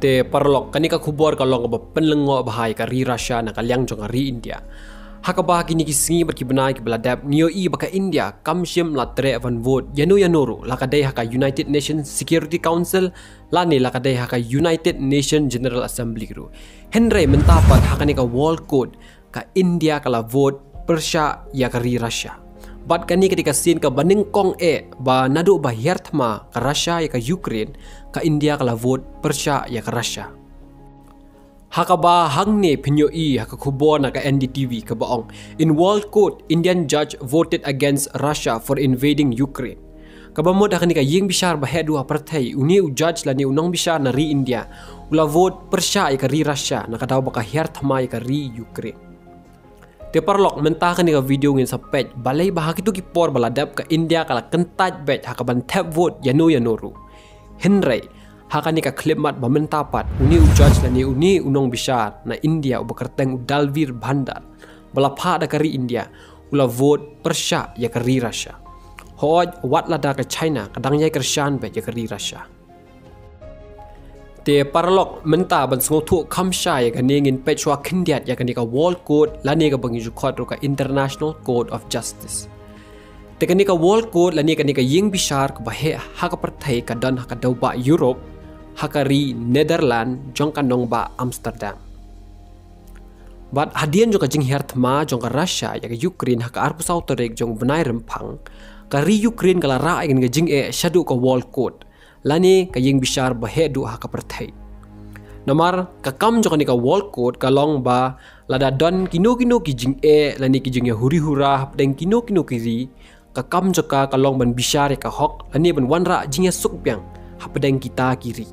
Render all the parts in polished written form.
te parlok kani ka khubor ka long ba penlengo bahai ka ri Russia na ka liang jong ri India hakaba kini ki singi ber ki benai ki beladap nio i baka India kamshim la tre van vote yanoru la ka dei haka United Nations Security Council la ni la ka dei haka United Nations General Assembly ru Henry mentapat hakani ka world code ka India kala vote Persia ya ka ri Russia bat kani ketika sin ka baning kong ba nadu ba hiertma ka Russia ya ka Ukraine ka India kala vote Persia ya ka Russia hakaba hangne pinyo i haka khubor na ka NDTV ka baong in world court Indian judge voted against Russia for invading Ukraine kabamod hakani ka ying bishar ba hedu apartheid uni u judge la ni unong bishar na ri India ula vote Persia ya ka ri Russia na kadaw ba ka hiertma ya ka ri Ukraine te parlok mentah kan ka video ngin sa page balai bahagi tu ki por baladap ka India kala kentaj bet hakaban tap vote yanoru Henry hakani ka klimat bamentapat uni u judge la ni uni unong bishar na India u bakarteng u Dalvir Bhandar balapha da kari India ula vote Persia ya kari Russia hoj wat lada ka China kadang yai kershan bet ya kari Russia te parlok menta ban sngo thu khamsha ya kaningin pechwa khindiat ya kanika world code lani ka bangi jukhot ro ka international code of justice te kanika world code lani kanika ying bishar ka bahe ha ka parthai ka dan ha ka dauba Europe ha ka ri Netherland jong ka nong ba Amsterdam bat hadian jo ka jing herthma jong ka Russia ya ka Ukraine ha ka arpu sautorek jong benai rempang ka ri Ukraine kala ra ingin ka jing shadu ka world code lani ka ying bishar bahedu ha ka parthai namar ka kam jo ka world code ka long ba lada don kino ki jing lani ki jing huri hura deng kino ki ri ka kam jo ka long ban bishar ka hok lani ban wanra jing suk piang ha pedeng kita kiri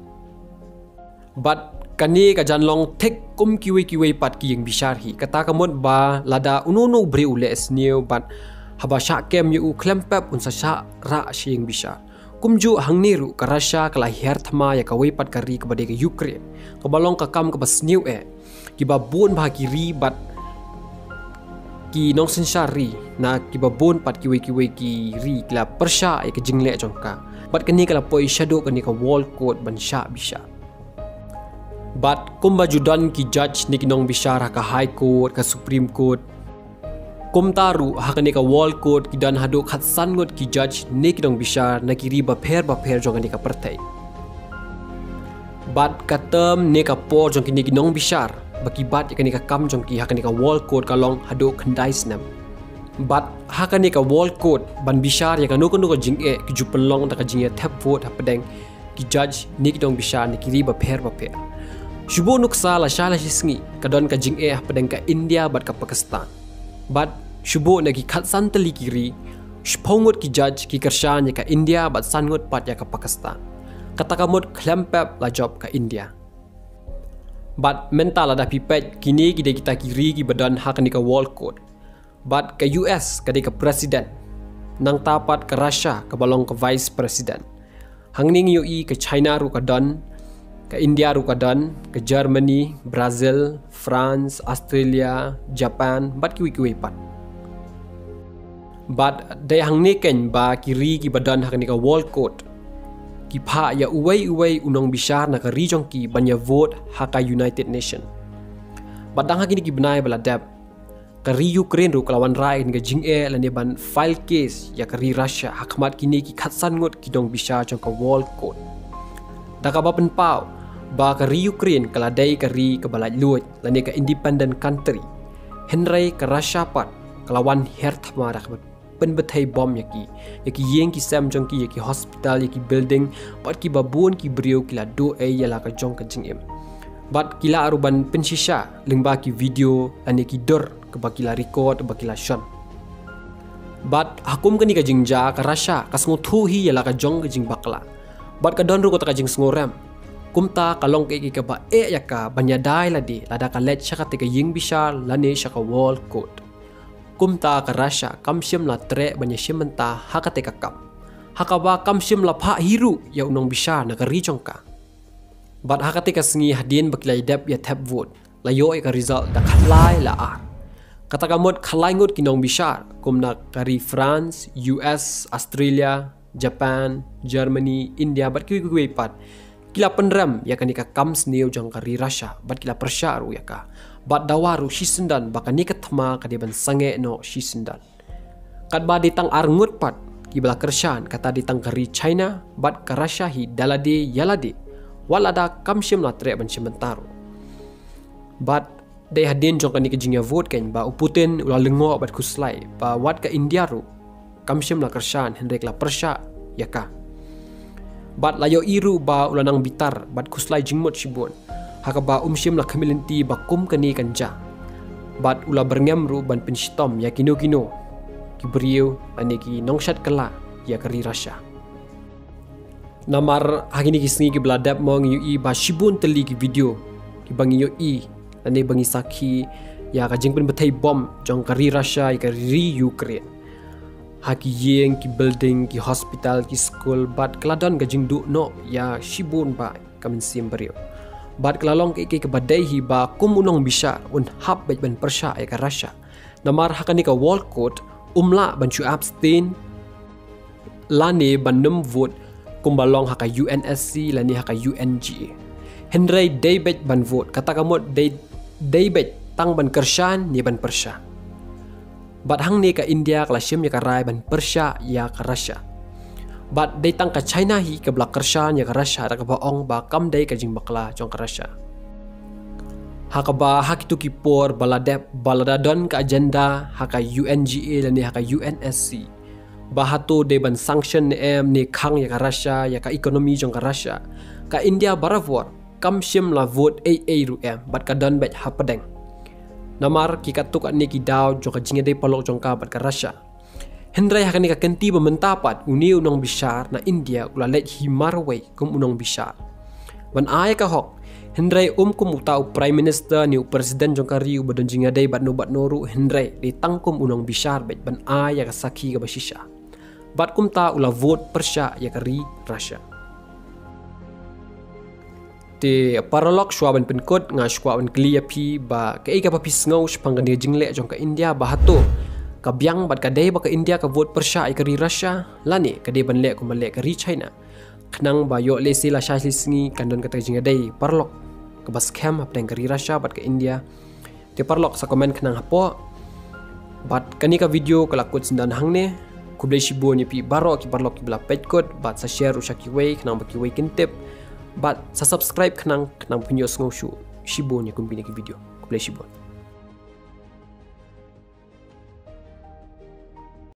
but kani ka janlong tek kum kiwe pat ki ying bishar hi kata kamot ba lada unono bre ule esneu but haba sha kem yu klempap unsa sha ra shing bishar kumju hangniru ka Russia kala hierthma ya ka weipat kari kepada ke Ukraine ka balong ka kam ka basniu ki babun bah kiri bat ki nong sensari na ki babun pat ki ri kala Persia ya ka jingle jongka bat kani kala poi shadow kani ka world code ban sha bisha bat kumba judan ki judge ni kinong bishara ka high court ka supreme court kumtaru hakani ka world code kidan hadu khatsan ngot ki judge ne kidong bishar na kiri ba pher jong ani ka partai bat katam ne ka por jong kini kinong bishar baki bat yakani ka kam jong ki hakani ka world code ka long hadu khandai snam bat hakani ka world code ban bishar ya kanu kanu ka jing ki jupelong ta ka jing thap vote hapadeng ki judge ne kidong bishar ne kiri ba pher shubo nuksa la shala hisngi kadon ka jing hapadeng ka India bat ka Pakistan bat shubo nagi khatsan tali kiri shpongot ki judge ki kershan ya ka India bat sangot pat ya ka Pakistan katakamot klempap la job ka India bat mental ada pipet kini kita kiri ki badan hakani ka world code bat ka US ka president nang tapat ka Russia ka balong ka vice president hangning UI ka China ru ka don ka India ru ka don ka Germany Brazil France Australia Japan bat kiwi pat bat day hangne ken ba kiri ki badan hakani ka world code ki pha ya uwei unong bishar na ka region ki banya vote haka United Nation badang hakini ki benai baladap ka ri Ukraine ru kalawan rai nga jing lani ban file case ya ka ri Russia hakmat kini ki khatsan ngot ki dong bishar jong ka world code daka ba pen pau ba ka ri Ukraine kala dai ka ri ka balai luot lani ka independent country Henry ka Russia pat kalawan herthma rak penbetai bom yaki yeng ki sam jong ki yaki hospital yaki building pat ki babun ki brio kila do yala ka jong ka jing bat kila aruban pensisha lengba ki video lani ki dor ka bakila record bakila shot bat hakum kani ka jingja ka Russia ka sngo thu hi yala ka jong ka jing bakla bat ka don ru ko ta ka jing sngoram kumta kalong ke ka ba yaka banyadai ladi lada ka let shaka te ka ying bishar lani shaka world code kumta ka Russia kamshim la tre banya shimenta hakate ka kap hakaba kamshim la pha hiru ya unong bishar na ka ri jongka bat hakate ka sngi hadin bakilai dap ya tap vote la yo ka result da khalai la a katagamot khalai ngot kinong bishar kumna kari France US Australia Japan Germany India bat ki pat Kila penram ya kanika kam sneu jang kari Russia bat kila Persia ru ya ka. Bat dawaru shisendan baka nika thma ka deban sange no shisendan. Kat ba ditang arngut pat kibla kershan kata ditang kari China bat ka Russia hi dalade yalade walada kamshim la tre ban sementaro. Bat they hadin jong kanika jingya vote kan ba Putin ula lengo bat kuslai ba wat ka India ru kamshim la kershan hendrek la Persia ya ka. Bat layo iru ba ulanang bitar bat kuslai jingmot shibon haka ba umshim la kamilinti ba kum kani kanja bat ula berngam ru ban penshitom ya kino ki beriu aniki nongshat kala ya kari Russia namar hagini kisngi ki bladap mong yu ba shibun teli ki video ki bangi yu ane bangi saki ya ka jingpen betai bom jong kari Russia ya kari Ukraine haki yeng ki building ki hospital ki school bat keladon gajing du no ya shibun ba kamen sim beriu bat kelalong ke badai hi ba kumunong bisa un hab bet ben Persia ya ka Russia namar hakani ka wall code umla ban chu abstain lani ban num vote kumbalong haka UNSC lani haka UNGA Henry David ban vote kata kamot David tang ban kershan ni ban Persia bat hang ni ka India klasim ya ka rai ban Persia ya ka Russia bat dai tang ka China hi ka blak kershan ya ka Russia ra ka baong ba kam dai ka jing bakla jong ka Russia haka ba hakitu ki por baladadon ka agenda haka UNGA dan ni haka UNSC ba hatu dai ban sanction ni khang ya ka Russia ya ka ekonomi jong ka Russia ka India baravor kam sim la vote ru bat ka don bet hapadeng namar kikatuk ni ki daw joka jinga dei palok jongka bat ka Russia hendrai hakani ka kenti bementapat uni unong bisar na India ula let himarway kum unong bisar ban ay ka hok hendrai kum utau prime minister ni presiden jongka riu badon jinga dei bat noru hendrai di tangkum unong bisar bet ban ay ka saki ka basisha bat kum ta ula vote Persia ya kari Russia te paralog shwaban penkot nga shwaban clear pi ba ka ika papis ngau spang ka jingle jong ka India ba hato ka biang bat ka dei ba ka India ka vote Persia ai kari Russia lani ka dei ban le ko male kari China khnang ba yo le sila sha singi kandon ka jinga dei paralog ka bas kham apdeng kari Russia bat ka India te paralog sa comment khnang hapo bat kani ka video kala kot sindan hangne kublai shibo ni pi baro ki paralog ki bla page code bat sa share usaki way khnang ba ki way kintip but sa subscribe kanang punya ngoshu shibo nya kumbini ki video kublai shibo